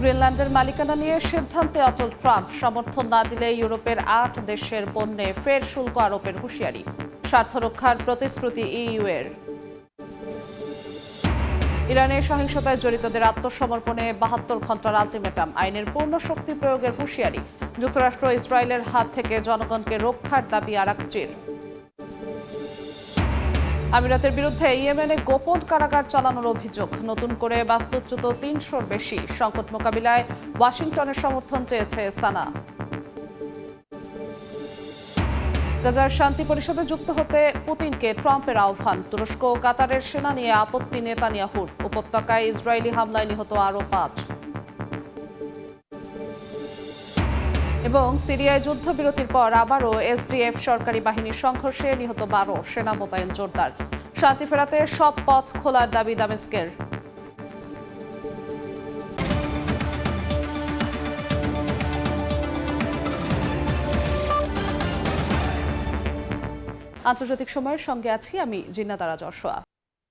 গ্রিনল্যান্ডের মালিকানা নিয়ে সিদ্ধান্তে অটল ট্রাম্প। সমর্থন না দিলে ইউরোপের ৮ দেশের পণ্যে ফের শুল্ক আরোপের হুঁশিয়ারি। স্বার্থ রক্ষার প্রতিশ্রুতি ইইউ এর। ইরানের সহিংসতায় জড়িতদের আত্মসমর্পণে ৭২ ঘণ্টার আলটিমেটাম। আইনের পূর্ণ শক্তি প্রয়োগের হুঁশিয়ারি। যুক্তরাষ্ট্র ইসরায়েলের হাত থেকে জনগণকে রক্ষার দাবি আরাকচির। আমিরাতের বিরুদ্ধে ইয়েমেনে গোপন কারাগার চালানোর অভিযোগ। নতুন করে বাস্তুচ্যুত ৩০০-র বেশি। সংকট মোকাবিলায় ওয়াশিংটনের সমর্থন চেয়েছে সানা। গাজার শান্তি পরিষদে যুক্ত হতে পুতিনকে ট্রাম্পের আহ্বান। তুরস্ক ও কাতারের সেনা নিয়ে আপত্তি নেতানিয়াহুর। উপত্যকায় ইসরায়েলি হামলায় নিহত আরও ৫। এবং সিরিয়ায় যুদ্ধবিরতির পর আবারও এসডিএফ সরকারি বাহিনীর সংঘর্ষে নিহত ১২। সেনা মোতায়েন জোরদার। শান্তি ফেরাতে সব পথ খোলার দাবি দামেস্কের। আন্তর্জাতিক সময়ের সঙ্গে আছি আমি জিন্নাত আরা যশোয়া।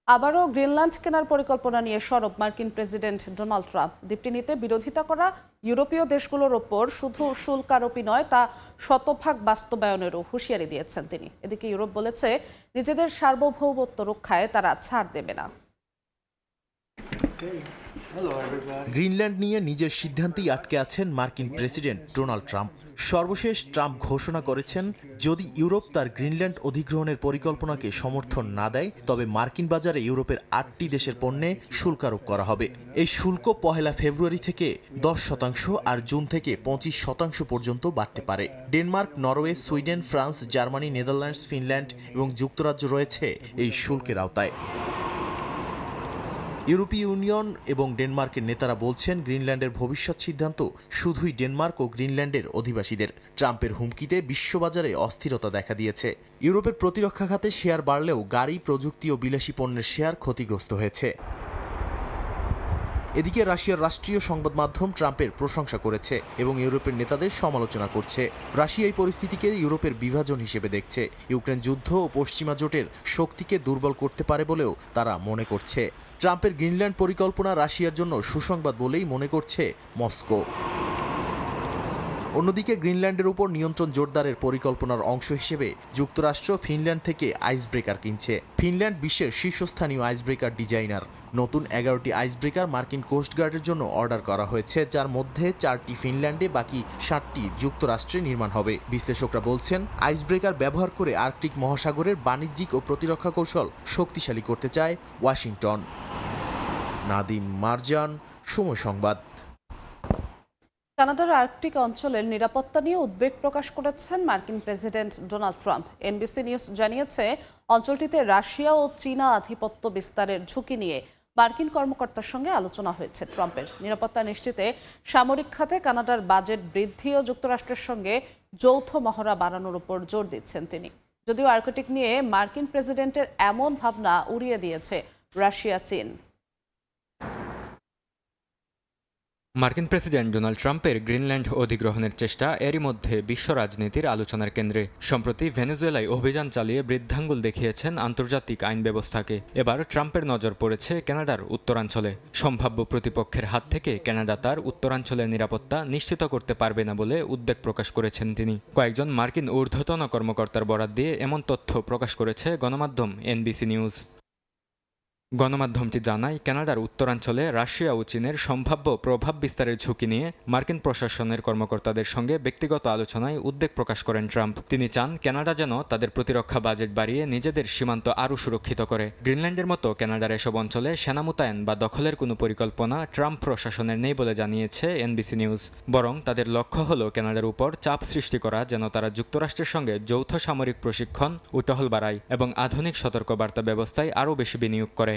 আবারও গ্রিনল্যান্ড কেনার পরিকল্পনা নিয়ে সরব মার্কিন প্রেসিডেন্ট ডোনাল্ড ট্রাম্প। দ্বীপটি নিতে বিরোধিতা করা ইউরোপীয় দেশগুলোর ওপর শুধু শুল্ক আরোপই নয়, তা শতভাগ বাস্তবায়নেরও হুঁশিয়ারি দিয়েছেন তিনি। এদিকে ইউরোপ বলেছে নিজেদের সার্বভৌমত্ব রক্ষায় তারা ছাড় দেবে না। গ্রিনল্যান্ড নিয়ে নিজের সিদ্ধান্তেই আটকে আছেন মার্কিন প্রেসিডেন্ট ডোনাল্ড ট্রাম্প। সর্বশেষ ট্রাম্প ঘোষণা করেছেন, যদি ইউরোপ তার গ্রিনল্যান্ড অধিগ্রহণের পরিকল্পনাকে সমর্থন না দেয় তবে মার্কিন বাজারে ইউরোপের ৮টি দেশের পণ্যে শুল্ক আরোপ করা হবে। এই শুল্ক ১ ফেব্রুয়ারি থেকে ১০% আর জুন থেকে ২৫% পর্যন্ত বাড়তে পারে। Denmark, Norway, Sweden, France, Germany, Netherlands, Finland এবং যুক্তরাজ্য রয়েছে এই শুল্কের আওতায়। ইউরোপীয় ইউনিয়ন এবং ডেনমার্কের নেতারা বলছেন, গ্রিনল্যান্ডের ভবিষ্যৎ সিদ্ধান্ত শুধুই ডেনমার্ক ও গ্রিনল্যান্ডের অধিবাসীদের। ট্রাম্পের হুমকিতে বিশ্ববাজারে অস্থিরতা দেখা দিয়েছে। ইউরোপের প্রতিরক্ষা খাতে শেয়ার বাড়লেও গাড়ি, প্রযুক্তি ও বিলাসী পণ্যের শেয়ার ক্ষতিগ্রস্ত হয়েছে। এদিকে রাশিয়ার রাষ্ট্রীয় সংবাদ মাধ্যম ট্রাম্পের প্রশংসা করেছে এবং ইউরোপের নেতাদের সমালোচনা করছে। রাশিয়া এই পরিস্থিতিকে ইউরোপের বিভাজন হিসেবে দেখছে। ইউক্রেন যুদ্ধ ও পশ্চিমা জোটের শক্তিকে দুর্বল করতে পারে বলেও তারা মনে করছে। ট্রাম্পের গ্রিনল্যান্ড পরিকল্পনা রাশিয়ার জন্য সুসংবাদ বলেই মনে করছে মস্কো। অন্যদিকে গ্রিনল্যান্ডের উপর নিয়ন্ত্রণ জোরদারের পরিকল্পনার অংশ হিসেবে যুক্তরাষ্ট্র ফিনল্যান্ড থেকে আইসব্রেকার কিনছে। ফিনল্যান্ড বিশ্বের শীর্ষস্থানীয় আইসব্রেকার ডিজাইনার। নতুন ১১টি আইসব্রেকার মার্কিন কোস্টগার্ডের জন্য অর্ডার করা হয়েছে, যার মধ্যে 4টি ফিনল্যান্ডে, বাকি 7টি যুক্তরাষ্ট্রে নির্মাণ হবে। বিশ্লেষকরা বলছেন, আইসব্রেকার ব্যবহার করে আর্কটিক মহাসাগরের বাণিজ্যিক ও প্রতিরক্ষা কৌশল শক্তিশালী করতে চায় ওয়াশিংটন। নাদিম মারজান, সময় সংবাদ। কানাডার আর্কটিক অঞ্চলের নিরাপত্তা নিয়ে উদ্বেগ প্রকাশ করেছেন মার্কিন president Donald Trump. NBC news জানিয়েছে, অঞ্চলটিতে রাশিয়া ও চীনা আধিপত্য বিস্তারের ঝুঁকি নিয়ে মার্কিন কর্মকর্তার সঙ্গে আলোচনা হয়েছে। ট্রাম্পের নিরাপত্তা নিশ্চিতে সামরিক খাতে কানাডার বাজেট বৃদ্ধি ও যুক্তরাষ্ট্রের সঙ্গে যৌথ মহড়া বাড়ানোর উপর জোর দিচ্ছেন তিনি। যদিও আর্কটিক নিয়ে মার্কিন প্রেসিডেন্টের এমন ভাবনা উড়িয়ে দিয়েছে রাশিয়া, চীন। মার্কিন প্রেসিডেন্ট ডোনাল্ড ট্রাম্পের গ্রিনল্যান্ড অধিগ্রহণের চেষ্টা এরই মধ্যে বিশ্ব রাজনীতির আলোচনার কেন্দ্রে। সম্প্রতি ভেনেজুয়েলায় অভিযান চালিয়ে বৃদ্ধাঙ্গুল দেখিয়েছেন আন্তর্জাতিক আইন ব্যবস্থাকে। এবার ট্রাম্পের নজর পড়েছে কানাডার উত্তরাঞ্চলে। সম্ভাব্য প্রতিপক্ষের হাত থেকে কানাডা তার উত্তরাঞ্চলের নিরাপত্তা নিশ্চিত করতে পারবে না বলে উদ্বেগ প্রকাশ করেছেন তিনি। কয়েকজন মার্কিন ঊর্ধ্বতন কর্মকর্তার বরাত দিয়ে এমন তথ্য প্রকাশ করেছে গণমাধ্যম এনবিসি নিউজ। গণমাধ্যমটি জানায়, কানাডার উত্তরাঞ্চলে রাশিয়া ও চীনের সম্ভাব্য প্রভাব বিস্তারের ঝুঁকি নিয়ে মার্কিন প্রশাসনের কর্মকর্তাদের সঙ্গে ব্যক্তিগত আলোচনায় উদ্বেগ প্রকাশ করেন ট্রাম্প। তিনি চান কানাডা যেন তাদের প্রতিরক্ষা বাজেট বাড়িয়ে নিজেদের সীমান্ত আরও সুরক্ষিত করে। গ্রিনল্যান্ডের মতো কানাডার এসব অঞ্চলে সেনা মোতায়েন বা দখলের কোনো পরিকল্পনা ট্রাম্প প্রশাসনের নেই বলে জানিয়েছে এনবিসি নিউজ। বরং তাদের লক্ষ্য হল কানাডার উপর চাপ সৃষ্টি করা যেন তারা যুক্তরাষ্ট্রের সঙ্গে যৌথ সামরিক প্রশিক্ষণ ও টহল বাড়ায় এবং আধুনিক সতর্কবার্তা ব্যবস্থায় আরও বেশি বিনিয়োগ করে।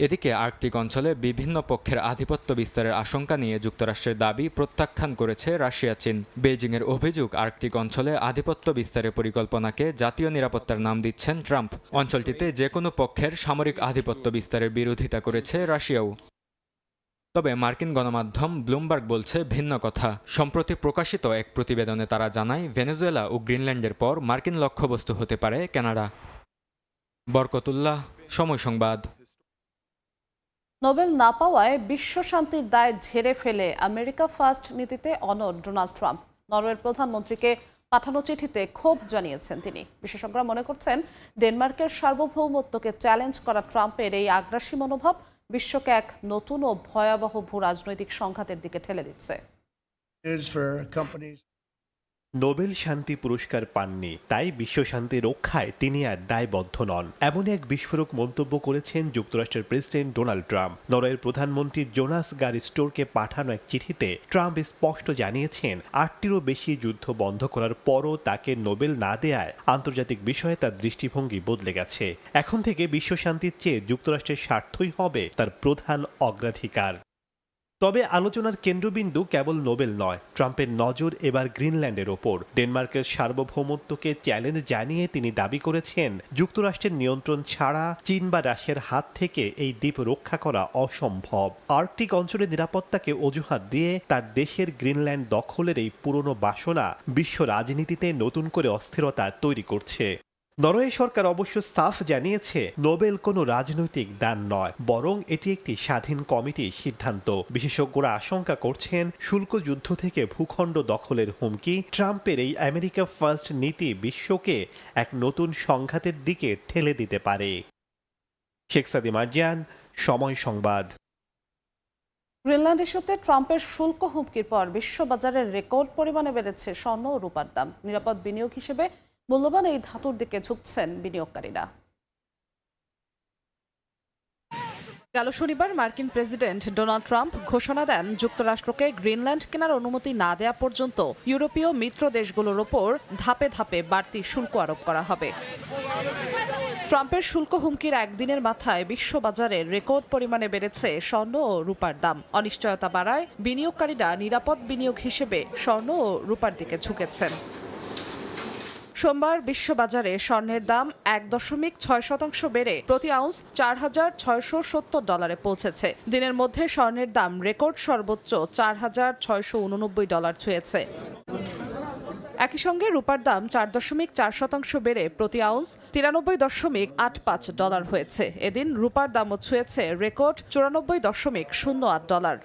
এদিকে আর্কটিক অঞ্চলে বিভিন্ন পক্ষের আধিপত্য বিস্তারের আশঙ্কা নিয়ে যুক্তরাষ্ট্রের দাবি প্রত্যাখ্যান করেছে রাশিয়া, চীন। বেইজিংয়ের অভিযোগ, আর্কটিক অঞ্চলে আধিপত্য বিস্তারের পরিকল্পনাকে জাতীয় নিরাপত্তার নাম দিচ্ছেন ট্রাম্প। অঞ্চলটিতে যে কোনো পক্ষের সামরিক আধিপত্য বিস্তারের বিরোধিতা করেছে রাশিয়াও। তবে মার্কিন গণমাধ্যম ব্লুমবার্গ বলছে ভিন্ন কথা। সম্প্রতি প্রকাশিত এক প্রতিবেদনে তারা জানায়, ভেনেজুয়েলা ও গ্রিনল্যান্ডের পর মার্কিন লক্ষ্যবস্তু হতে পারে কানাডা। বরকতুল্লাহ, সময় সংবাদ। নোবেল না পাওয়ায় বিশ্ব শান্তির দায় ঝেড়ে ফেলে আমেরিকা ফার্স্ট নীতিতে অনড় ডোনাল্ড ট্রাম্প। নরওয়ের প্রধানমন্ত্রীকে পাঠানো চিঠিতে ক্ষোভ জানিয়েছেন তিনি। বিশেষজ্ঞরা মনে করছেন, ডেনমার্কের সার্বভৌমত্বকে চ্যালেঞ্জ করা ট্রাম্পের এই আগ্রাসী মনোভাব বিশ্বকে এক নতুন ও ভয়াবহ ভূ রাজনৈতিক সংঘাতের দিকে ঠেলে দিচ্ছে। নোবেল শান্তি পুরস্কার পাননি, তাই বিশ্ব শান্তি রক্ষায় তিনি আর দায়বদ্ধ নন, এমন এক বিস্ফোরক মন্তব্য করেছেন যুক্তরাষ্ট্রের প্রেসিডেন্ট ডোনাল্ড ট্রাম্প। নরওয়ের প্রধানমন্ত্রী জোনাস গার স্টোরকে পাঠানো এক চিঠিতে ট্রাম্প স্পষ্ট জানিয়েছেন, ৮টিরও বেশি যুদ্ধ বন্ধ করার পরও তাকে নোবেল না দেয়ায় আন্তর্জাতিক বিষয়ে তার দৃষ্টিভঙ্গি বদলে গেছে। এখন থেকে বিশ্ব শান্তির চেয়ে যুক্তরাষ্ট্রের স্বার্থই হবে তার প্রধান অগ্রাধিকার। তবে আলোচনার কেন্দ্রবিন্দু কেবল নোবেল নয়, ট্রাম্পের নজর এবার গ্রিনল্যান্ডের ওপর। ডেনমার্কের সার্বভৌমত্বকে চ্যালেঞ্জ জানিয়ে তিনি দাবি করেছেন, যুক্তরাষ্ট্রের নিয়ন্ত্রণ ছাড়া চীন বা রাশিয়ার হাত থেকে এই দ্বীপ রক্ষা করা অসম্ভব। আর্কটিক অঞ্চলের নিরাপত্তাকে অজুহাত দিয়ে তার দেশের গ্রিনল্যান্ড দখলের এই পুরনো বাসনা বিশ্ব রাজনীতিতে নতুন করে অস্থিরতা তৈরি করছে। নরওয়ে সরকার অবশ্য সাফ জানিয়েছে, নোবেল কোনো রাজনৈতিক দান নয়, বরং এটি একটি স্বাধীন কমিটির সিদ্ধান্ত। বিশেষজ্ঞরা আশঙ্কা করছেন, শুল্ক যুদ্ধ থেকে ভূখণ্ড দখলের হুমকি, ট্রাম্পের এই আমেরিকা ফার্স্ট নীতি বিশ্বকে এক নতুন সংঘাতের দিকে ঠেলে দিতে পারে। শেখ সাদি মার্জিয়ান, সময় সংবাদ। গ্রিনল্যান্ড ইস্যুতে ট্রাম্পের শুল্ক হুমকির পর বিশ্ববাজারে রেকর্ড পরিমাণে বেড়েছে স্বর্ণ ও রূপার দাম। নিরাপদ বিনিয়োগ হিসেবে মূল্যবান এই ধাতুর দিকে ঝুঁকছেন বিনিয়োগকারীরা। গেল শনিবার মার্কিন প্রেসিডেন্ট ডোনাল্ড ট্রাম্প ঘোষণা দেন, যুক্তরাষ্ট্রকে গ্রিনল্যান্ড কেনার অনুমতি না দেয়া পর্যন্ত ইউরোপীয় মিত্র দেশগুলোর ওপর ধাপে ধাপে বাড়তি শুল্ক আরোপ করা হবে। ট্রাম্পের শুল্ক হুমকির একদিনের মাথায় বিশ্ববাজারে রেকর্ড পরিমাণে বেড়েছে স্বর্ণ ও রূপার দাম। অনিশ্চয়তা বাড়ায় বিনিয়োগকারীরা নিরাপদ বিনিয়োগ হিসেবে স্বর্ণ ও রূপার দিকে ঝুঁকেছেন। সোমবার বিশ্ববাজারে স্বর্ণের দাম ১.৬% বেড়ে প্রতি আউন্স $৪,৬৭০ পৌঁছেছে। দিনের মধ্যে স্বর্ণের দাম রেকর্ড সর্বোচ্চ $৪,৬৮৯ ছুঁয়েছে। একই সঙ্গে রূপার দাম ৪.৪% বেড়ে প্রতি আউন্স $93.85 হয়েছে। এদিন রূপার দামও ছুঁয়েছে রেকর্ড $94.08।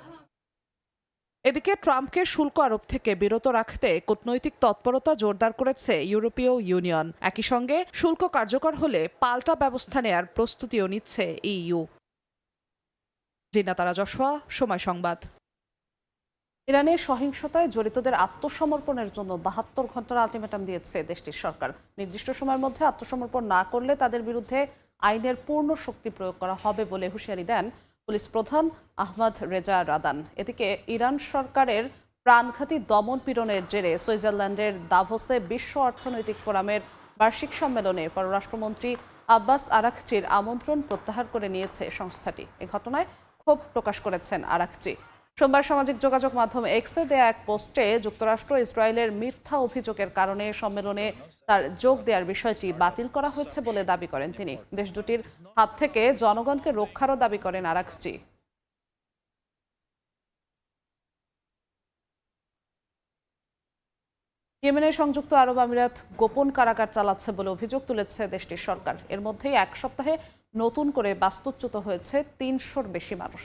এদিকে ট্রাম্পকে শুল্ক আরোপ থেকে বিরত রাখতে কূটনৈতিক তৎপরতা জোরদার করেছে ইউরোপীয় ইউনিয়ন। একই সঙ্গে শুল্ক কার্যকর হলে পাল্টা ব্যবস্থা নেয়ার প্রস্তুতিও নিচ্ছে ইইউ। জিনাতারা জশোয়া, সময় সংবাদ। ইরানের সহিংসতায় জড়িতদের আত্মসমর্পণের জন্য ৭২ ঘন্টার আলটিমেটাম দিয়েছে দেশটির সরকার। নির্দিষ্ট সময়ের মধ্যে আত্মসমর্পণ না করলে তাদের বিরুদ্ধে আইনের পূর্ণ শক্তি প্রয়োগ করা হবে বলে হুঁশিয়ারি দেন পুলিশ প্রধান আহমদ রেজা রাদান। এদিকে ইরান সরকারের প্রাণঘাতী দমন পীড়নের জেরে সুইজারল্যান্ডের দাভোসে বিশ্ব অর্থনৈতিক ফোরামের বার্ষিক সম্মেলনে পররাষ্ট্রমন্ত্রী আব্বাস আরাকচির আমন্ত্রণ প্রত্যাহার করে নিয়েছে সংস্থাটি। এ ঘটনায় ক্ষোভ প্রকাশ করেছেন আরাকচি। সোমবার সামাজিক যোগাযোগ মাধ্যম এক্সে দেয়া এক পোস্টে যুক্তরাষ্ট্র ইসরায়েলের মিথ্যা অভিযোগের কারণে সম্মেলনে তার যোগ দেওয়ার বিষয়টি বাতিল করা হয়েছে বলে দাবি করেন তিনি। দেশ দুটির হাত থেকে জনগণকে রক্ষারও দাবি করেন আরাকচি। ইয়েমেনের সংযুক্ত আরব আমিরাত গোপন কারাগার চালাচ্ছে বলে অভিযোগ তুলেছে দেশটির সরকার। এর মধ্যেই এক সপ্তাহে নতুন করে বাস্তুচ্যুত হয়েছে ৩০০-র বেশি মানুষ।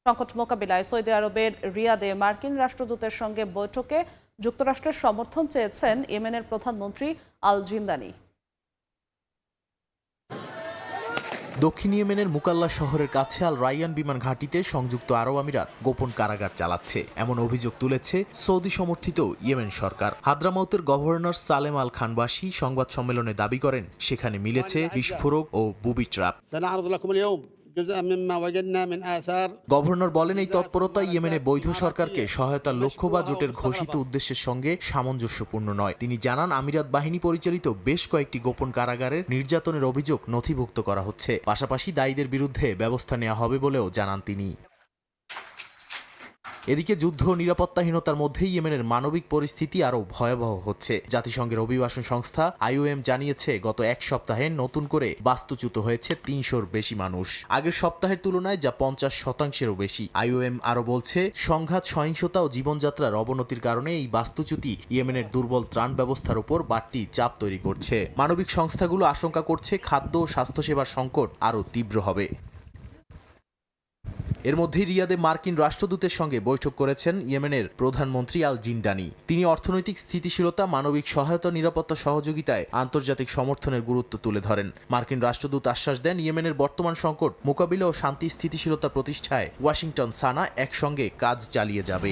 সংকট মোকাবিলায় সৌদি আরবের রিয়াদে মার্কিন রাষ্ট্রদূতের সঙ্গে বৈঠকে যুক্তরাষ্ট্রের সমর্থন চেয়েছেন ইয়েমেনের প্রধানমন্ত্রী আল জিন্দানি। দক্ষিণ ইয়েমেনের মুকাল্লা শহরের কাছে আল রাইয়ান বিমান ঘাঁটিতে সংযুক্ত আরব আমিরাত গোপন কারাগার চালাচ্ছে, এমন অভিযোগ তুলেছে সৌদি সমর্থিত ইয়েমেন সরকার। হাদ্রামাউতের গভর্নর সালেম আল খানবাসী সংবাদ সম্মেলনে দাবি করেন, সেখানে মিলেছে বিস্ফোরক ও বুবি ট্রাপ। গভর্নর বলেন, এই তৎপরতা ইয়েমেনে বৈধ সরকারকে সহায়তার লক্ষ্য বা জোটের ঘোষিত উদ্দেশ্যের সঙ্গে সামঞ্জস্যপূর্ণ নয়। তিনি জানান, আমিরাত বাহিনী পরিচালিত বেশ কয়েকটি গোপন কারাগারের নির্যাতনের অভিযোগ নথিভুক্ত করা হচ্ছে। পাশাপাশি দায়ীদের বিরুদ্ধে ব্যবস্থা নেওয়া হবে বলেও জানান তিনি। এদিকে যুদ্ধ ও নিরাপত্তাহীনতার মধ্যে ইয়েমেনের মানবিক পরিস্থিতি আরও ভয়াবহ হচ্ছে। জাতিসংঘের অভিবাসন সংস্থা IOM জানিয়েছে, গত এক সপ্তাহে নতুন করে বাস্তুচ্যুত হয়েছে ৩০০-র বেশি মানুষ, আগের সপ্তাহের তুলনায় যা ৫০%-ও বেশি। IOM আরও বলছে, সংঘাত, সহিংসতা ও জীবনযাত্রার অবনতির কারণে এই বাস্তুচ্যুতি ইয়েমেনের দুর্বল ত্রাণ ব্যবস্থার উপর বাড়তি চাপ তৈরি করছে। মানবিক সংস্থাগুলো আশঙ্কা করছে, খাদ্য ও স্বাস্থ্যসেবার সংকট আরও তীব্র হবে। এর মধ্যেই রিয়াদে মার্কিন রাষ্ট্রদূতের সঙ্গে বৈঠক করেছেন ইয়েমেনের প্রধানমন্ত্রী আল জিন্দানি। তিনি অর্থনৈতিক স্থিতিশীলতা, মানবিক সহায়তা, নিরাপত্তা সহযোগিতায় আন্তর্জাতিক সমর্থনের গুরুত্ব তুলে ধরেন। মার্কিন রাষ্ট্রদূত আশ্বাস দেন, ইয়েমেনের বর্তমান সংকট মোকাবিলা ও শান্তি স্থিতিশীলতা প্রতিষ্ঠায় ওয়াশিংটন সানা একসঙ্গে কাজ চালিয়ে যাবে।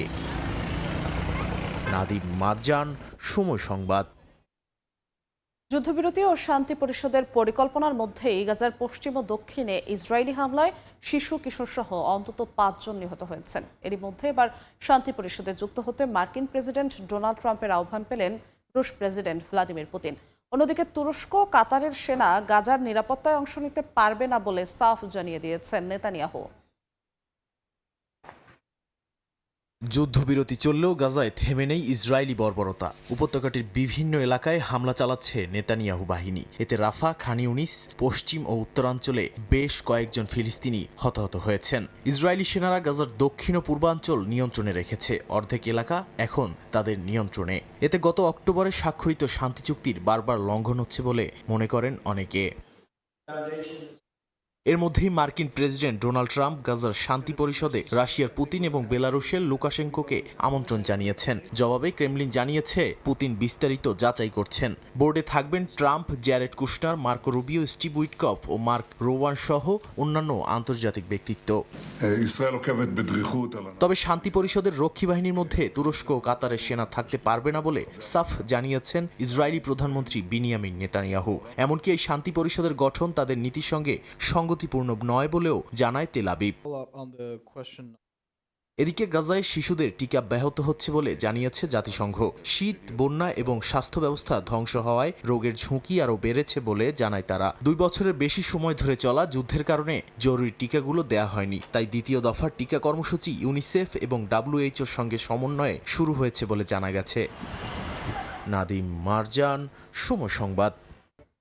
নাদিম মারজান, সময় সংবাদ। যুদ্ধবিরতি ও শান্তি পরিষদের পরিকল্পনার মধ্যেই গাজার পশ্চিম ও দক্ষিণে ইসরায়েলি হামলায় শিশু কিশোর সহ অন্তত 5 জন নিহত হয়েছেন। এরই মধ্যে এবার শান্তি পরিষদে যুক্ত হতে মার্কিন প্রেসিডেন্ট ডোনাল্ড ট্রাম্পের আহ্বান পেলেন রুশ প্রেসিডেন্ট ভ্লাদিমির পুতিন। অন্যদিকে তুরস্ক কাতারের সেনা গাজার নিরাপত্তায় অংশ নিতে পারবে না বলে সাফ জানিয়ে দিয়েছেন নেতানিয়াহু। যুদ্ধবিরতি চললেও গাজায় থেমে নেই ইসরায়েলি বর্বরতা। উপত্যকাটির বিভিন্ন এলাকায় হামলা চালাচ্ছে নেতানিয়াহু বাহিনী। এতে রাফা, খান ইউনিস, পশ্চিম ও উত্তরাঞ্চলে বেশ কয়েকজন ফিলিস্তিনি হতাহত হয়েছেন। ইসরায়েলি সেনারা গাজার দক্ষিণ ও পূর্বাঞ্চল নিয়ন্ত্রণে রেখেছে। অর্ধেক এলাকা এখন তাদের নিয়ন্ত্রণে। এতে গত অক্টোবরে স্বাক্ষরিত শান্তি চুক্তির বারবার লঙ্ঘন হচ্ছে বলে মনে করেন অনেকে। এর মধ্যেই মার্কিন প্রেসিডেন্ট ডোনাল্ড ট্রাম্প গাজার শান্তি পরিষদে রাশিয়ার পুতিন এবং বেলারুশের লুকাশেঙ্কোকে আমন্ত্রণ জানিয়েছেন। জবাবে ক্রেমলিন জানিয়েছে, পুতিন বিস্তারিত যাচাই করছেন। বোর্ডে থাকবেন Trump, Jared Kushner, Marco Rubio, Steve Witkoff ও মার্ক রোওয়ান সহ অন্যান্য আন্তর্জাতিক ব্যক্তিত্ব। তবে শান্তি পরিষদের রক্ষী বাহিনীর মধ্যে তুরস্ক ও কাতারের সেনা থাকতে পারবে না বলে সাফ জানিয়েছেন ইসরায়েলি প্রধানমন্ত্রী বিনিয়ামিন নেতানিয়াহু। এমনকি এই শান্তি পরিষদের গঠন তাদের নীতির সঙ্গে সঙ্গতিপূর্ণ নয় বলেও জানায় তেল আবিব। এদিকে গাজায় শিশুদের টিকা ব্যাহত হচ্ছে বলে জানিয়েছে জাতিসংঘ। শীত, বন্যা এবং স্বাস্থ্য ব্যবস্থা ধ্বংস হওয়ায় রোগের ঝুঁকি আরও বেড়েছে বলে জানায় তারা। 2 বছরের বেশি সময় ধরে চলা যুদ্ধের কারণে জরুরি টিকাগুলো দেয়া হয়নি। তাই দ্বিতীয় দফার টিকা কর্মসূচি ইউনিসেফ এবং WHOর সঙ্গে সমন্বয়ে শুরু হয়েছে বলে জানা গেছে। নাদিম মারজান, সময় সংবাদ।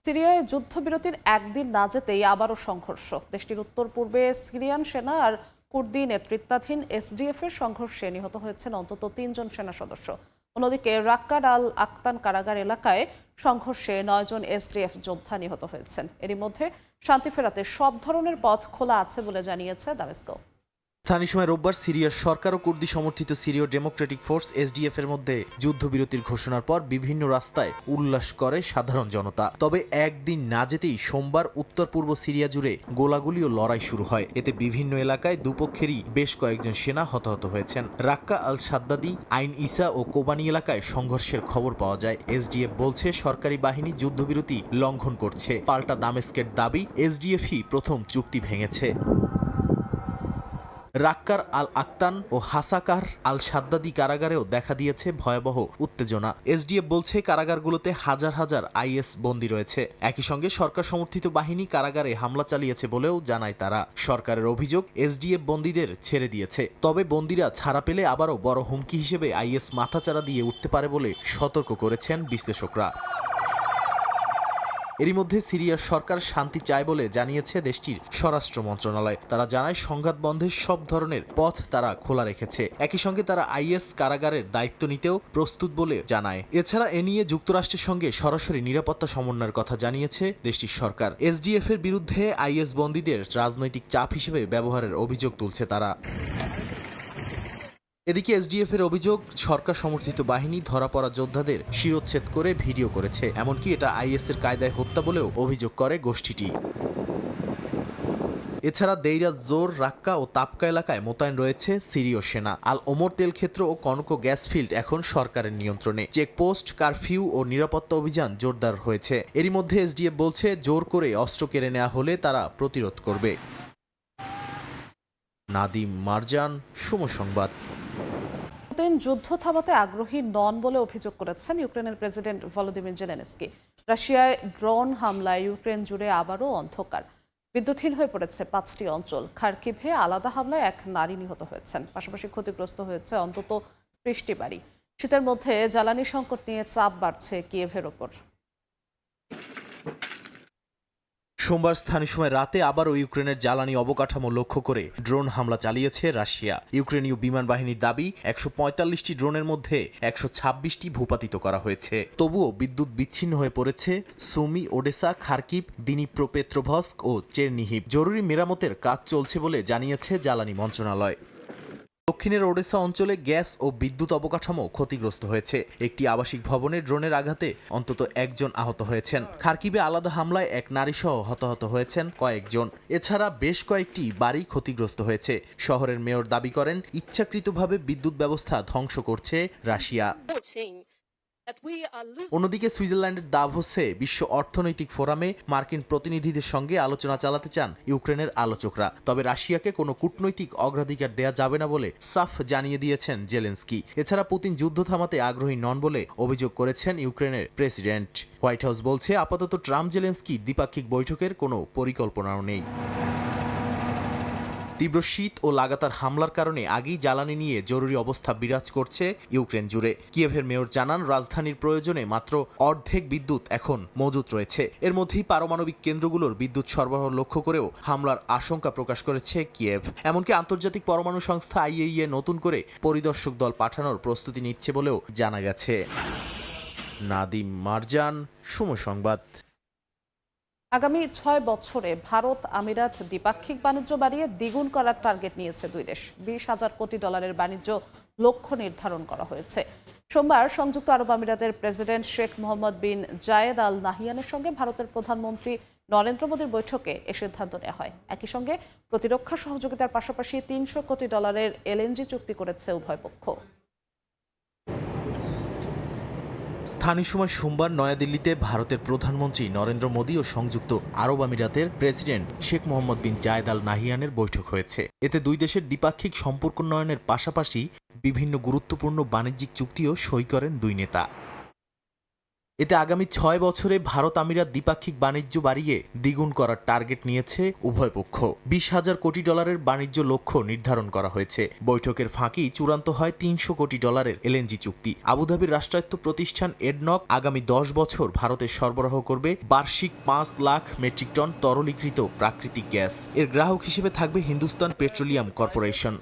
সিরিয়ায় যুদ্ধবিরতির একদিন না যেতেই আবারও সংঘর্ষ। দেশটির উত্তর পূর্বে সিরিয়ান সেনা আর কুর্দি নেতৃত্বাধীন SDF এর সংঘর্ষে নিহত হয়েছেন অন্তত 3 জন সেনা সদস্য। অন্যদিকে রাক্কা আল আক্তান কারাগার এলাকায় সংঘর্ষে 9 জন SDF যোদ্ধা নিহত হয়েছেন। এরই মধ্যে শান্তি ফেরাতে সব ধরনের পথ খোলা আছে বলে জানিয়েছে দামেস্ক। স্থানীয় সময় রোববার সিরিয়ার সরকার ও কুর্দি সমর্থিত সিরীয় ডেমোক্রেটিক ফোর্স SDF এর মধ্যে যুদ্ধবিরতির ঘোষণার পর বিভিন্ন রাস্তায় উল্লাস করে সাধারণ জনতা। তবে একদিন না যেতেই সোমবার উত্তর পূর্ব সিরিয়া জুড়ে গোলাগুলি ও লড়াই শুরু হয়। এতে বিভিন্ন এলাকায় দুপক্ষেরই বেশ কয়েকজন সেনা হতাহত হয়েছেন। রাক্কা আল সাদ্দাদি, আইন ইসা ও কোবানি এলাকায় সংঘর্ষের খবর পাওয়া যায়। SDF বলছে সরকারি বাহিনী যুদ্ধবিরতি লঙ্ঘন করছে। পাল্টা দামেস্কের দাবি, SDFই প্রথম চুক্তি ভেঙেছে। রাক্কার আল আক্তান ও হাসাকার আল সাদ্দাদি কারাগারেও দেখা দিয়েছে ভয়াবহ উত্তেজনা। SDF বলছে কারাগারগুলোতে হাজার হাজার IS বন্দী রয়েছে। একই সঙ্গে সরকার সমর্থিত বাহিনী কারাগারে হামলা চালিয়েছে বলেও জানায় তারা। সরকারের অভিযোগ, SDF বন্দীদের ছেড়ে দিয়েছে। তবে বন্দীরা ছাড়া পেলে আবারও বড় হুমকি হিসেবে IS মাথাচাড়া দিয়ে উঠতে পারে বলে সতর্ক করেছেন বিশ্লেষকরা। এরই মধ্যে সিরিয়ার সরকার শান্তি চায় বলে জানিয়েছে দেশটির স্বরাষ্ট্র মন্ত্রণালয়। তারা জানায় সংঘাত বন্ধের সব ধরনের পথ তারা খোলা রেখেছে। একই সঙ্গে তারা IS কারাগারের দায়িত্ব নিতেও প্রস্তুত বলে জানায়। এছাড়া এ নিয়ে যুক্তরাষ্ট্রের সঙ্গে সরাসরি নিরাপত্তা সমন্বয়ের কথা জানিয়েছে দেশটির সরকার। SDF এর বিরুদ্ধে IS বন্দীদের রাজনৈতিক চাপ হিসেবে ব্যবহারের অভিযোগ তুলছে তারা। এদিকে SDF এর অভিযোগ, সরকার সমর্থিত বাহিনী ধরা পড়া যোদ্ধাদের শিরোচ্ছেদ করে ভিডিও করেছে। এমনকি এটা IS এর কায়দায় হত্যা বলেও অভিযোগ করে গোষ্ঠীটি। এছাড়া দেইরা জোর, রাক্কা ও তাপকা এলাকায় মোতায়েন রয়েছে সিরীয় সেনা। আল ওমর তেল ক্ষেত্র ও কনকো গ্যাস ফিল্ড এখন সরকারের নিয়ন্ত্রণে। চেকপোস্ট, কারফিউ ও নিরাপত্তা অভিযান জোরদার হয়েছে। এরই মধ্যে SDF বলছে জোর করে অস্ত্র কেড়ে নেওয়া হলে তারা প্রতিরোধ করবে। নাদিম মারজান, সময় সংবাদ। যুদ্ধ থামাতে আগ্রহী নন বলে অভিযোগ করেছেন ইউক্রেনের প্রেসিডেন্ট ভলোদিমির জেলেনস্কি। রাশিয়ায় ড্রোন হামলায় ইউক্রেন জুড়ে আবারও অন্ধকার। বিদ্যুৎহীন হয়ে পড়েছে 5টি অঞ্চল। খার্কিভে আলাদা হামলায় 1 নারী নিহত হয়েছেন। পাশাপাশি ক্ষতিগ্রস্ত হয়েছে অন্তত 30টি বাড়ি। শীতের মধ্যে জ্বালানি সংকট নিয়ে চাপ বাড়ছে কিয়েভের ওপর। সোমবার স্থানীয় সময় রাতে আবারও ইউক্রেনের জ্বালানি অবকাঠামো লক্ষ্য করে ড্রোন হামলা চালিয়েছে রাশিয়া। ইউক্রেনীয় বিমান বাহিনীর দাবি ১৪৫টি ড্রোনের মধ্যে ১২৬টি ভূপাতিত করা হয়েছে। তবুও বিদ্যুৎ বিচ্ছিন্ন হয়ে পড়েছে সুমি, ওডেসা, খার্কিভ, দিনিপ্রোপেট্রোভস্ক ও চেরনিহিভ। জরুরি মেরামতের কাজ চলছে বলে জানিয়েছে জ্বালানি মন্ত্রণালয়। দক্ষিণের ওডেসা অঞ্চলে গ্যাস ও বিদ্যুৎ অবকাঠামো ক্ষতিগ্রস্ত হয়েছে। একটি আবাসিক ভবনে ড্রোনের আঘাতে অন্তত একজন আহত হয়েছেন। খার্কিভে আলাদা হামলায় এক নারীসহ হতাহত হয়েছেন কয়েকজন। এছাড়া বেশ কয়েকটি বাড়ি ক্ষতিগ্রস্ত হয়েছে। শহরের মেয়র দাবি করেন, ইচ্ছাকৃতভাবে বিদ্যুৎ ব্যবস্থা ধ্বংস করছে রাশিয়া। অন্যদিকে সুইজারল্যান্ডের দাভোসে বিশ্ব অর্থনৈতিক ফোরামে মার্কিন প্রতিনিধিদের সঙ্গে আলোচনা চালাতে চান ইউক্রেনের আলোচকরা। তবে রাশিয়াকে কোনো কূটনৈতিক অগ্রাধিকার দেয়া যাবে না বলে সাফ জানিয়ে দিয়েছেন জেলেনস্কি। এছাড়া পুতিন যুদ্ধ থামাতে আগ্রহী নন বলে অভিযোগ করেছেন ইউক্রেনের প্রেসিডেন্ট। হোয়াইট হাউস বলছে, আপাতত ট্রাম্প জেলেনস্কি দ্বিপাক্ষিক বৈঠকের কোনো পরিকল্পনাও নেই। তীব্র শীত ও লাগাতার হামলার কারণে আগেই জ্বালানি নিয়ে জরুরি অবস্থা বিরাজ করছে ইউক্রেন জুড়ে। কিয়েভের মেয়র জানান, রাজধানীর প্রয়োজনে মাত্র অর্ধেক বিদ্যুৎ এখন মজুত রয়েছে। এর মধ্যেই পারমাণবিক কেন্দ্রগুলোর বিদ্যুৎ সরবরাহ লক্ষ্য করেও হামলার আশঙ্কা প্রকাশ করেছে কিয়েভ। এমনকি আন্তর্জাতিক পরমাণু সংস্থা IAEA নতুন করে পরিদর্শক দল পাঠানোর প্রস্তুতি নিচ্ছে বলেও জানা গেছে। নাদিম মারজান, সময় সংবাদ। আগামী 6 বছরে ভারত আমিরাত দ্বিপাক্ষিক বাণিজ্য বাড়িয়ে দ্বিগুণ করার টার্গেট নিয়েছে দুই দেশ। 20,000 কোটি ডলারের বাণিজ্য লক্ষ্য নির্ধারণ করা হয়েছে। সোমবার সংযুক্ত আরব আমিরাতের প্রেসিডেন্ট শেখ মোহাম্মদ বিন জায়েদ আল নাহিয়ানের সঙ্গে ভারতের প্রধানমন্ত্রী নরেন্দ্র মোদীর বৈঠকে এ সিদ্ধান্ত নেওয়া হয়। একই সঙ্গে প্রতিরক্ষা সহযোগিতার পাশাপাশি 300 কোটি ডলারের LNG চুক্তি করেছে উভয় পক্ষ। স্থানীয় সময় সোমবার নয়াদিল্লিতে ভারতের প্রধানমন্ত্রী নরেন্দ্র মোদী ও সংযুক্ত আরব আমিরাতের প্রেসিডেন্ট শেখ মোহাম্মদ বিন জায়েদ আল নাহিয়ানের বৈঠক হয়েছে। এতে দুই দেশের দ্বিপাক্ষিক সম্পর্ক উন্নয়নের পাশাপাশি বিভিন্ন গুরুত্বপূর্ণ বাণিজ্যিক চুক্তিও সই করেন দুই নেতা। এতে আগামী 6 বছরে ভারত আমিরাত দ্বিপাক্ষিক বাণিজ্য বাড়িয়ে দ্বিগুণ করার টার্গেট নিয়েছে উভয় পক্ষ। 20,000 কোটি ডলারের বাণিজ্য লক্ষ্য নির্ধারণ করা হয়েছে। বৈঠকের ফাঁকি চূড়ান্ত হয় 300 কোটি ডলারের LNG চুক্তি। আবুধাবির রাষ্ট্রায়ত্ত প্রতিষ্ঠান এডনক আগামী 10 বছর ভারতে সরবরাহ করবে বার্ষিক 5 লাখ মেট্রিক টন তরলীকৃত প্রাকৃতিক গ্যাস। এর গ্রাহক হিসেবে থাকবে হিন্দুস্তান পেট্রোলিয়াম কর্পোরেশন।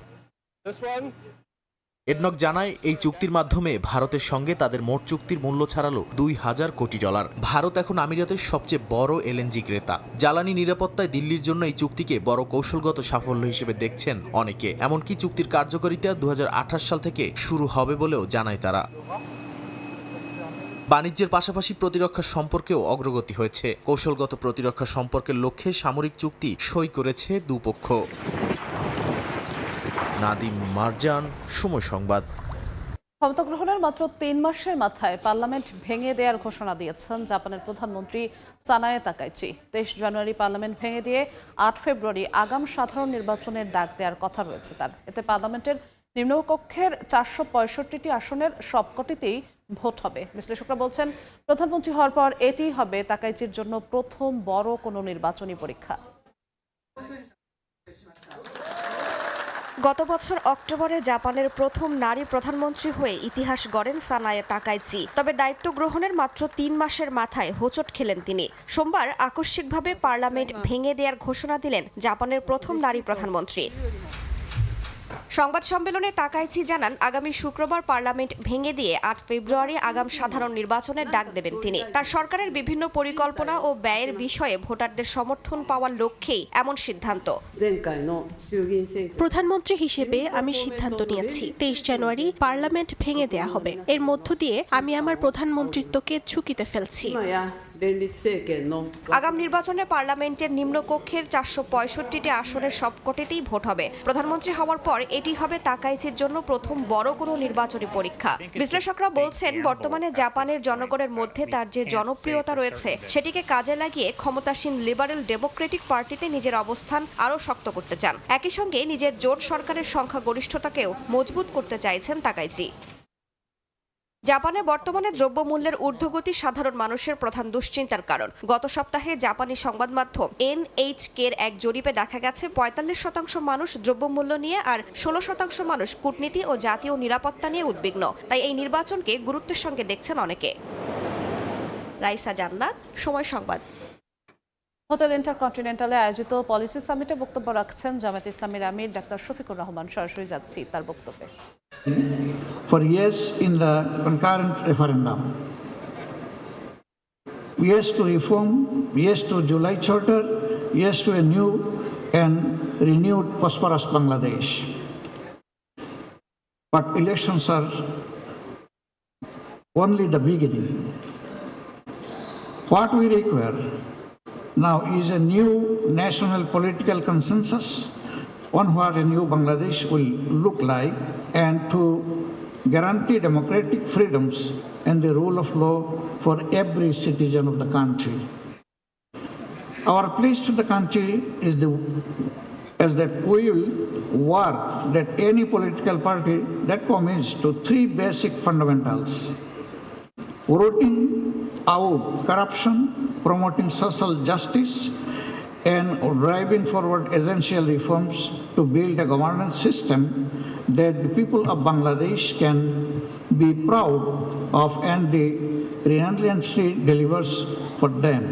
এডনক জানায়, এই চুক্তির মাধ্যমে ভারতের সঙ্গে তাদের মোট চুক্তির মূল্য ছাড়ালো 2,000 কোটি ডলার। ভারত এখন আমিরাতের সবচেয়ে বড় LNG ক্রেতা। জ্বালানি নিরাপত্তায় দিল্লির জন্য এই চুক্তিকে বড় কৌশলগত সাফল্য হিসেবে দেখছেন অনেকে। এমনকি চুক্তির কার্যকারিতা 2028 সাল থেকে শুরু হবে বলেও জানায় তারা। বাণিজ্যের পাশাপাশি প্রতিরক্ষা সম্পর্কেও অগ্রগতি হয়েছে। কৌশলগত প্রতিরক্ষা সম্পর্কের লক্ষ্যে সামরিক চুক্তি সই করেছে দুপক্ষ। নাদিম মারজান, সময় সংবাদ। ক্ষমতা গ্রহণের মাত্র 3 মাসের মাথায় পার্লামেন্ট ভেঙে দেওয়ার ঘোষণা দিয়েছেন জাপানের প্রধানমন্ত্রী সানায়ে তাকাইচি। 23 জানুয়ারি পার্লামেন্ট ভেঙে দিয়ে 8 ফেব্রুয়ারি আগাম সাধারণ নির্বাচনের ডাক দেওয়ার কথা রয়েছে তার। এতে পার্লামেন্টের নিম্নকক্ষের 465টি আসনের সবকটিতেই ভোট হবে। বিশ্লেষকরা বলছেন, প্রধানমন্ত্রী হওয়ার পর এটি হবে তাকাইচির জন্য প্রথম বড় কোনো নির্বাচনী পরীক্ষা। গত বছর অক্টোবরে জাপানের প্রথম নারী প্রধানমন্ত্রী হয়ে ইতিহাস গড়েন সানায়ে তাকাইচি। তবে দায়িত্ব গ্রহণের মাত্র 3 মাসের মাথায় হোঁচট খেলেন তিনি। সোমবার আকস্মিকভাবে পার্লামেন্ট ভেঙে দেওয়ার ঘোষণা দিলেন জাপানের প্রথম নারী প্রধানমন্ত্রী। সংবাদ সম্মেলনে তাকাইচি জানান, আগামী শুক্রবার পার্লামেন্ট ভেঙে দিয়ে 8 ফেব্রুয়ারি আগাম সাধারণ নির্বাচনের ডাক দেবেন তিনি। তার সরকারের বিভিন্ন পরিকল্পনা ও ব্যয়ের বিষয়ে ভোটারদের সমর্থন পাওয়ার লক্ষ্যেই এমন সিদ্ধান্ত। প্রধানমন্ত্রী হিসেবে আমি সিদ্ধান্ত নিয়েছি 23 জানুয়ারি পার্লামেন্ট ভেঙে দেয়া হবে। এর মধ্য দিয়ে আমি আমার প্রধানমন্ত্রিত্বকে ঝুঁকিতে ফেলছি। আগাম নির্বাচনে পার্লামেন্টের নিম্নকক্ষের 465টি আসনের সবকটিতেই ভোট হবে। প্রধানমন্ত্রী হওয়ার পর এটি হবে তাকাইচির জন্য প্রথম বড় কোনো নির্বাচনী পরীক্ষা। বিশ্লেষকরা বলছেন, বর্তমানে জাপানের জনগণের মধ্যে তার যে জনপ্রিয়তা রয়েছে সেটিকে কাজে লাগিয়ে ক্ষমতাসীন লিবারেল ডেমোক্রেটিক পার্টিতে নিজের অবস্থান আরও শক্ত করতে চান। একই সঙ্গে নিজের জোট সরকারের সংখ্যাগরিষ্ঠতাকেও মজবুত করতে চাইছেন তাকাইচি। জাপানে বর্তমানে দ্রব্যমূল্যের ঊর্ধ্বগতি সাধারণ মানুষের প্রধান দুশ্চিন্তার কারণ। গত সপ্তাহে জাপানি সংবাদ মাধ্যম NHK-র এক জরিপে দেখা গেছে 45% মানুষ দ্রব্যমূল্য নিয়ে আর 16% মানুষ কূটনীতি ও জাতীয় নিরাপত্তা নিয়ে উদ্বিগ্ন। তাই এই নির্বাচনকে গুরুত্বের সঙ্গে দেখছেন অনেকে। রাইসা জান্নাত, সময় সংবাদ। হোটেল ইন্টারকন্টিনেন্টালে আয়োজিত পলিসি সামিটে বক্তব্য রাখছেন জামায়াত ইসলামীর আমির ডাক্তার শফিকুর রহমান। সরাসরি যাচ্ছি তার বক্তব্যে। For yes in the concurrent referendum, yes to reform, yes to July Charter, yes to a new and renewed prosperous Bangladesh. But elections are only the beginning. What we require now is a new national political consensus on what a new Bangladesh will look like, and to guarantee democratic freedoms and the rule of law for every citizen of the country. Our pledge to the country is that we will work that any political party that commits to three basic fundamentals: rooting out corruption, promoting social justice, and driving forward essential reforms to build a governance system that the people of Bangladesh can be proud of and the relentlessly delivers for them.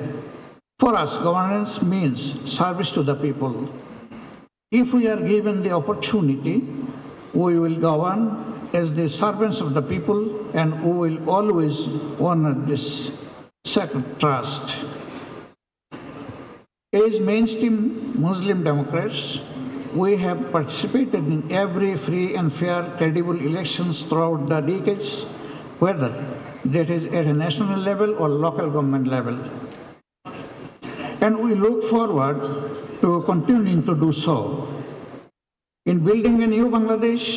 For us, governance means service to the people. If we are given the opportunity, we will govern as the servants of the people, and we will always honor this sacred trust. As mainstream Muslim Democrats, we have participated in every free and fair, credible elections throughout the decades, whether that is at a national level or local government level. And we look forward to continuing to do so. In building a new Bangladesh,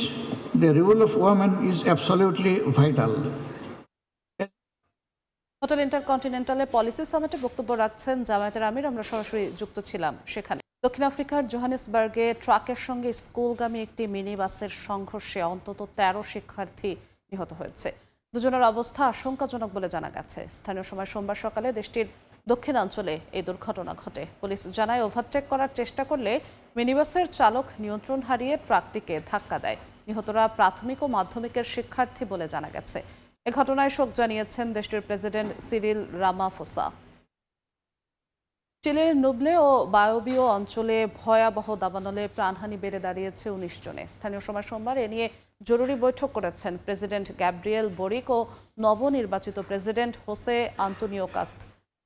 the role of women is absolutely vital. Hotel ইন্টারকন্টিনেন্টালে policy সামিটে বক্তব্য রাখছেন জামায়াতের আমির। আমরা সরাসরি যুক্ত ছিলাম সেখানে। দক্ষিণ আফ্রিকার জোহানেসবার্গে ট্রাকের সঙ্গে স্কুলগামী একটি মিনি বাসের সংঘর্ষে অন্তত 13 শিক্ষার্থী নিহত হয়েছে। দুজনের অবস্থা আশঙ্কাজনক বলে জানা গেছে। স্থানীয় সময় সোমবার সকালে দেশটির দক্ষিণাঞ্চলে এই দুর্ঘটনা ঘটে। পুলিশ জানায়, ওভারটেক করার চেষ্টা করলে মিনিবাসের চালক নিয়ন্ত্রণ হারিয়ে ট্রাকটিকে ধাক্কা দেয়। নিহতরা প্রাথমিক ও মাধ্যমিকের শিক্ষার্থী বলে জানা গেছে। এ ঘটনায় শোক জানিয়েছেন দেশটির প্রেসিডেন্ট সিরিল রামাফোসা। চিলের নুবলে ও বায়োবিও অঞ্চলে ভয়াবহ দাবানলে প্রাণহানি বেড়ে দাঁড়িয়েছে 19 জনে। স্থানীয় সময় সোমবার এ নিয়ে জরুরি বৈঠক করেছেন প্রেসিডেন্ট গ্যাব্রিয়েল বোরিক ও নবনির্বাচিত প্রেসিডেন্ট হোসে আন্তোনিও কাস্ত।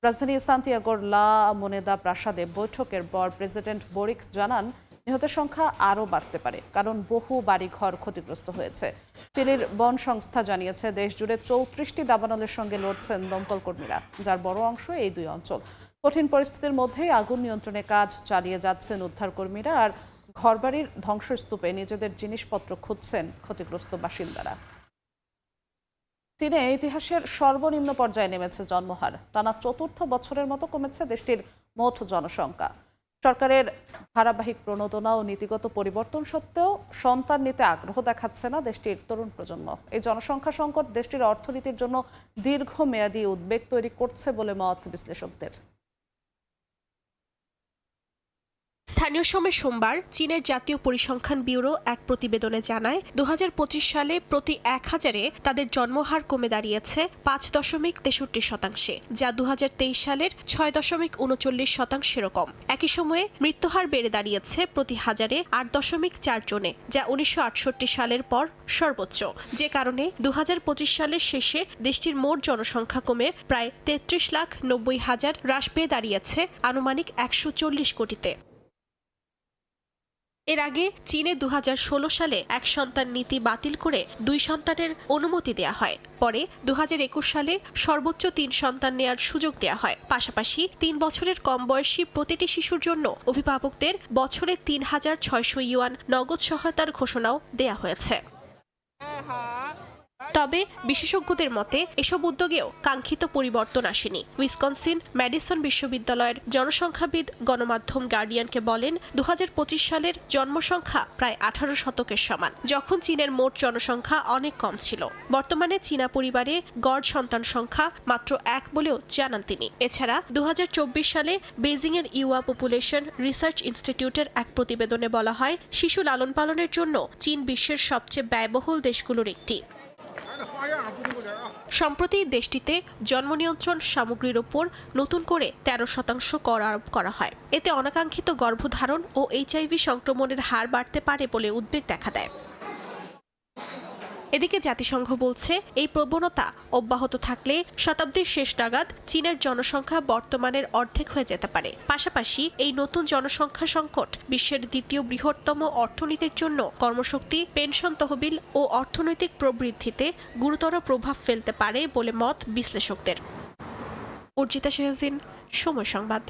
রাজধানী সান্তিয়াগোর লা মোনেদা প্রাসাদে বৈঠকের পর প্রেসিডেন্ট বোরিক জানান, নিহতের সংখ্যা আরও বাড়তে পারে, কারণ বহু বাড়িঘর ক্ষতিগ্রস্ত হয়েছে। চিলির বন সংস্থা জানিয়েছে, দেশ জুড়ে 34টি দাবানলের সঙ্গে লড়ছেন দমকল কর্মীরা, যার বড় অংশ এই দুই অঞ্চল। কঠিন পরিস্থিতির মধ্যেই আগুন নিয়ন্ত্রণে কাজ চালিয়ে যাচ্ছেন উদ্ধারকর্মীরা, আর ঘরবাড়ির ধ্বংসস্তূপে নিজেদের জিনিসপত্র খুঁজছেন ক্ষতিগ্রস্ত বাসিন্দারা। চীনে ইতিহাসের সর্বনিম্ন পর্যায়ে নেমেছে জন্মহার। টানা 4র্থ বছরের মতো কমেছে দেশটির মোট জনসংখ্যা। সরকারের ধারাবাহিক প্রণোদনা ও নীতিগত পরিবর্তন সত্ত্বেও সন্তান নিতে আগ্রহ দেখাচ্ছে না দেশটির তরুণ প্রজন্ম। এই জনসংখ্যা সংকট দেশটির অর্থনীতির জন্য দীর্ঘমেয়াদী উদ্বেগ তৈরি করছে বলে মত বিশ্লেষকদের। স্থানীয় সময় সোমবার চীনের জাতীয় পরিসংখ্যান ব্যুরো এক প্রতিবেদনে জানায়, 2025 সালে প্রতি 1000-এ তাদের জন্মহার কমে দাঁড়িয়েছে 5.63%, যা 2023 সালের 6.39%-এরও কম। একই সময়ে মৃত্যুহার বেড়ে দাঁড়িয়েছে প্রতি 1000-এ 8.4 জনে, যা 1968 সালের পর সর্বোচ্চ, যে কারণে 2025 সালের শেষে দেশটির মোট জনসংখ্যা কমে প্রায় 33,90,000 হ্রাস পেয়ে দাঁড়িয়েছে আনুমানিক 140 কোটিতে। এর আগে চীনে 2016 সালে এক সন্তান নীতি বাতিল করে 2 সন্তানের অনুমতি দেয়া হয়। পরে 2021 সালে সর্বোচ্চ 3 সন্তান নেয়ার সুযোগ দেয়া হয়। পাশাপাশি 3 বছরের কম বয়সী প্রতিটি শিশুর জন্য অভিভাবকদের বছরে 3,600 ইউয়ান নগদ সহায়তার ঘোষণাও দেয়া হয়েছে। তবে বিশেষজ্ঞদের মতে এসব উদ্যোগেও কাঙ্ক্ষিত পরিবর্তন আসেনি। উইসকনসিন ম্যাডিসন বিশ্ববিদ্যালয়ের জনসংখ্যাবিদ গণমাধ্যম গার্ডিয়ানকে বলেন, 2025 সালের জন্মসংখ্যা প্রায় 18 শতকের সমান, যখন চীনের মোট জনসংখ্যা অনেক কম ছিল। বর্তমানে চীনা পরিবারে গড় সন্তান সংখ্যা মাত্র 1 বলেও জানান তিনি। এছাড়া 2024 সালে বেজিংয়ের ইউয়া পপুলেশন রিসার্চ ইনস্টিটিউটের এক প্রতিবেদনে বলা হয়, শিশু লালন পালনের জন্য চীন বিশ্বের সবচেয়ে ব্যয়বহুল দেশগুলোর একটি। সম্প্রতি দেশটিতে জন্ম নিয়ন্ত্রণ সামগ্রীর ওপর নতুন করে 13% কর আরোপ করা হয়। এতে অনাকাঙ্ক্ষিত গর্ভধারণ ও HIV সংক্রমণের হার বাড়তে পারে বলে উদ্বেগ দেখা দেয়। এদিকে জাতিসংঘ বলছে এই প্রবণতা অব্যাহত থাকলে শতাব্দীর শেষ নাগাদ চীনের জনসংখ্যা বর্তমানের অর্ধেক হয়ে যেতে পারে। পাশাপাশি এই নতুন জনসংখ্যা সংকট বিশ্বের দ্বিতীয় বৃহত্তম অর্থনীতির জন্য কর্মশক্তি, পেনশন তহবিল ও অর্থনৈতিক প্রবৃদ্ধিতে গুরুতর প্রভাব ফেলতে পারে বলে মত বিশ্লেষকদের। অর্জিতা শাহজিন, সময় সংবাদ।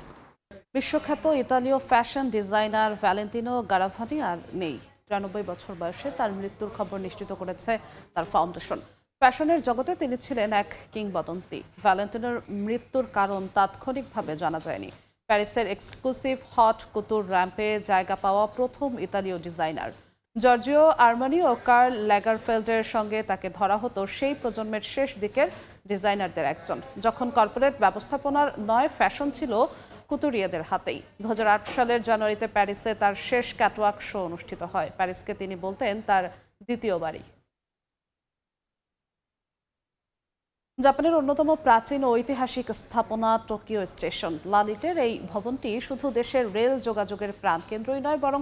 বিশ্বখ্যাত ইতালীয় ফ্যাশন ডিজাইনার ভ্যালেন্টিনো গারাভানি আর নেই। 93 বছর বয়সে তার মৃত্যুর খবর নিশ্চিত করেছে তার ফাউন্ডেশন। ফ্যাশনের জগতে তিনি ছিলেন এক কিংবদন্তি। ভ্যালেন্টিনোর মৃত্যুর কারণ তাৎক্ষণিকভাবে জানা যায়নি। প্যারিসের এক্সক্লুসিভ হট কুতুর র্যাম্পে জায়গা পাওয়া প্রথম ইতালীয় ডিজাইনার। জর্জিও আর্মানি ও কার্ল ল্যাগারফেল্ডের সঙ্গে তাকে ধরা হতো সেই প্রজন্মের শেষ দিকের ডিজাইনারদের একজন, যখন কর্পোরেট ব্যবস্থাপনার নয় ফ্যাশন ছিল কুতুরিয়াদের হাতেই। 2008 সালের জানুয়ারিতে প্যারিসে তার শেষ ক্যাটওয়াক শো অনুষ্ঠিত হয়। প্যারিসকে তিনি বলতেন তার দ্বিতীয় বাড়ি। জাপানের অন্যতম প্রাচীন ও ঐতিহাসিক স্থাপনা টোকিও স্টেশন। লালিটের এই ভবনটি শুধু দেশের রেল যোগাযোগের প্রাণকেন্দ্রই নয়, বরং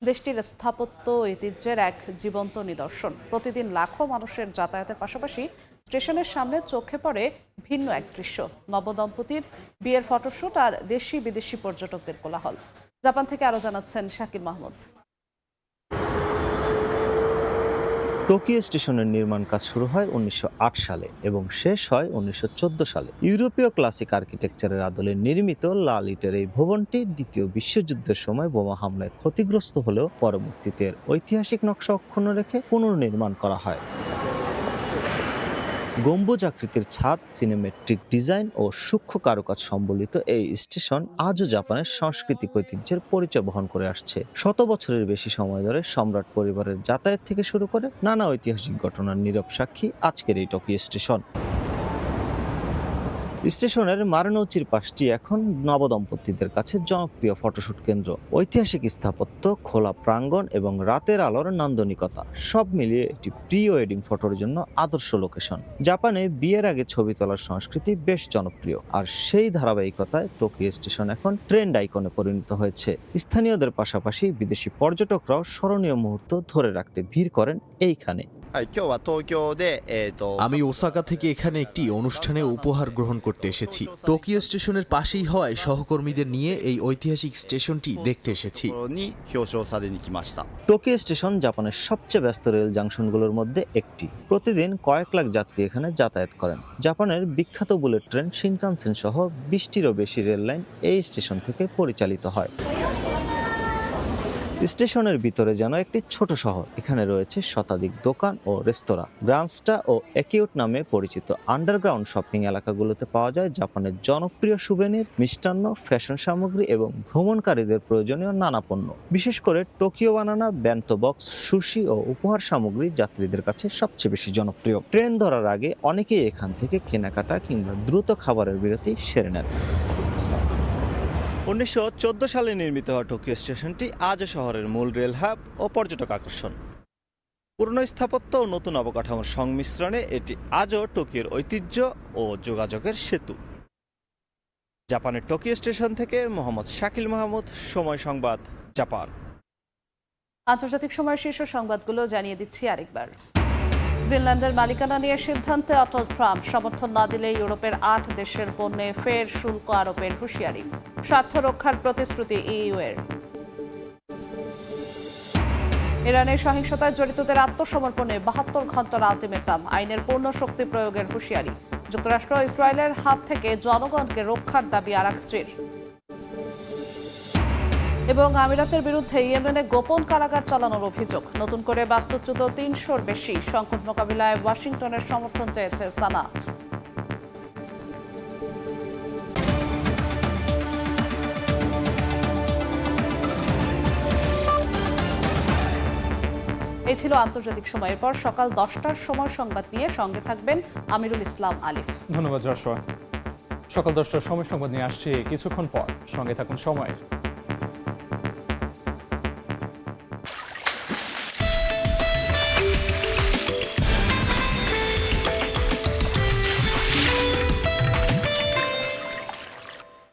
দেশটির স্থাপত্য ঐতিহ্যের এক জীবন্ত নিদর্শন। প্রতিদিন লাখো মানুষের যাতায়াতের পাশাপাশি স্টেশনের সামনে চোখে পড়ে ভিন্ন এক দৃশ্য, নবদম্পতির বিয়ের ফটোশুট আর দেশি বিদেশি পর্যটকদের কোলাহল। জাপান থেকে আরও জানাচ্ছেন শাকিল মাহমুদ। টোকিও স্টেশনের নির্মাণ কাজ শুরু হয় 1908 সালে এবং শেষ হয় 1914 সালে। ইউরোপীয় ক্লাসিক আর্কিটেকচারের আদলে নির্মিত লালিটের এই ভবনটি দ্বিতীয় বিশ্বযুদ্ধের সময় বোমা হামলায় ক্ষতিগ্রস্ত হলেও পরবর্তীতে এর ঐতিহাসিক নকশা অক্ষুণ্ণ রেখে পুনর্নির্মাণ করা হয়। গম্বুজ আকৃতির ছাদ, সিনেমেট্রিক ডিজাইন ও সূক্ষ্ম কারুকাজ সম্বলিত এই স্টেশন আজও জাপানের সাংস্কৃতিক ঐতিহ্যের পরিচয় বহন করে আসছে। 100 বছরের বেশি সময় ধরে সম্রাট পরিবারের যাতায়াত থেকে শুরু করে নানা ঐতিহাসিক ঘটনার নীরব সাক্ষী আজকের এই টোকিও স্টেশন। স্টেশনের মারুনৌচির পাশটি এখন নবদম্পতিদের কাছে জনপ্রিয় ফটোশুট কেন্দ্র। ঐতিহাসিক স্থাপত্য, খোলা প্রাঙ্গণ এবং রাতের আলোর নান্দনিকতা সব মিলিয়ে একটি প্রি ওয়েডিং ফটোর জন্য আদর্শ লোকেশন। জাপানে বিয়ের আগে ছবি তোলার সংস্কৃতি বেশ জনপ্রিয়, আর সেই ধারাবাহিকতায় টোকিও স্টেশন এখন ট্রেন্ড আইকনে পরিণত হয়েছে। স্থানীয়দের পাশাপাশি বিদেশি পর্যটকরাও স্মরণীয় মুহূর্ত ধরে রাখতে ভিড় করেন এইখানে। আমি ওসাকা থেকে এখানে একটি অনুষ্ঠানে উপহার গ্রহণ করতে এসেছি। টোকিও স্টেশনের পাশেই হওয়ায় সহকর্মীদের নিয়ে এই ঐতিহাসিক স্টেশনটি দেখতে এসেছি। টোকিও স্টেশন জাপানের সবচেয়ে ব্যস্ত রেল জাংশনগুলোর মধ্যে একটি। প্রতিদিন কয়েক লাখ যাত্রী এখানে যাতায়াত করেন। জাপানের বিখ্যাত বুলেট ট্রেন শিনকানসেন সহ 20টিরও বেশি রেল লাইন এই স্টেশন থেকে পরিচালিত হয়। স্টেশনের ভিতরে যেন একটি ছোট শহর। এখানে রয়েছে শতাধিক দোকান ও রেস্তোরাঁ। গ্রান্সটা ও একিউট নামে পরিচিত আন্ডারগ্রাউন্ড শপিং এলাকাগুলোতে পাওয়া যায় জাপানের জনপ্রিয় সুভেনির, মিষ্টান্ন, ফ্যাশন সামগ্রী এবং ভ্রমণকারীদের প্রয়োজনীয় নানা পণ্য। বিশেষ করে টোকিও বানানা, বেন্তো বক্স, সুশি ও উপহার সামগ্রী যাত্রীদের কাছে সবচেয়ে বেশি জনপ্রিয়। ট্রেন ধরার আগে অনেকেই এখান থেকে কেনাকাটা কিংবা দ্রুত খাবারের বিরতি সেরে নেন। 1914 সালে নির্মিত হওয়া টোকিও স্টেশনটি আজও শহরের মূল রেল হাব ও পর্যটক আকর্ষণ। পুরনো স্থাপত্য ও নতুন অবকাঠামোর সংমিশ্রণে এটি আজও টোকিওর ঐতিহ্য ও যোগাযোগের সেতু। জাপানের টোকিও স্টেশন থেকে মোহাম্মদ শাকিল মাহমুদ, সময় সংবাদ, জাপান। আন্তর্জাতিক সময়ের শীর্ষ সংবাদগুলো জানিয়ে দিচ্ছি আরেকবার। গ্রিনল্যান্ডের মালিকানা নিয়ে সিদ্ধান্তে অটল ট্রাম্প। সমর্থন না দিলে ইউরোপের 8 দেশের পণ্যে ফের শুল্ক আরোপের হুঁশিয়ারি। স্বার্থ রক্ষার প্রতিশ্রুতি ইইউ এর। ইরানের সহিংসতায় জড়িতদের আত্মসমর্পণে 72 ঘন্টার আলটিমেটাম। আইনের পূর্ণ শক্তি প্রয়োগের হুঁশিয়ারি। যুক্তরাষ্ট্র ইসরায়েলের হাত থেকে জনগণকে রক্ষার দাবি আরাকচির। এবং আমিরাতের বিরুদ্ধে ইয়েমেনে গোপন কারাগার চালানোর অভিযোগ। নতুন করে বাস্তুচ্যুত 300-র বেশি। সংকট মোকাবিলায় ওয়াশিংটনের সমর্থন চেয়েছে সানা। এই ছিল আন্তর্জাতিক সময়ের পর সকাল 10টার সময় সংবাদ নিয়ে সঙ্গে থাকবেন আমিরুল ইসলাম আলিফ। ধন্যবাদ যশোয়া। সকাল 10টার সময় সংবাদ নিয়ে আসছি কিছুক্ষণ পর। সঙ্গে থাকুন সময়ের।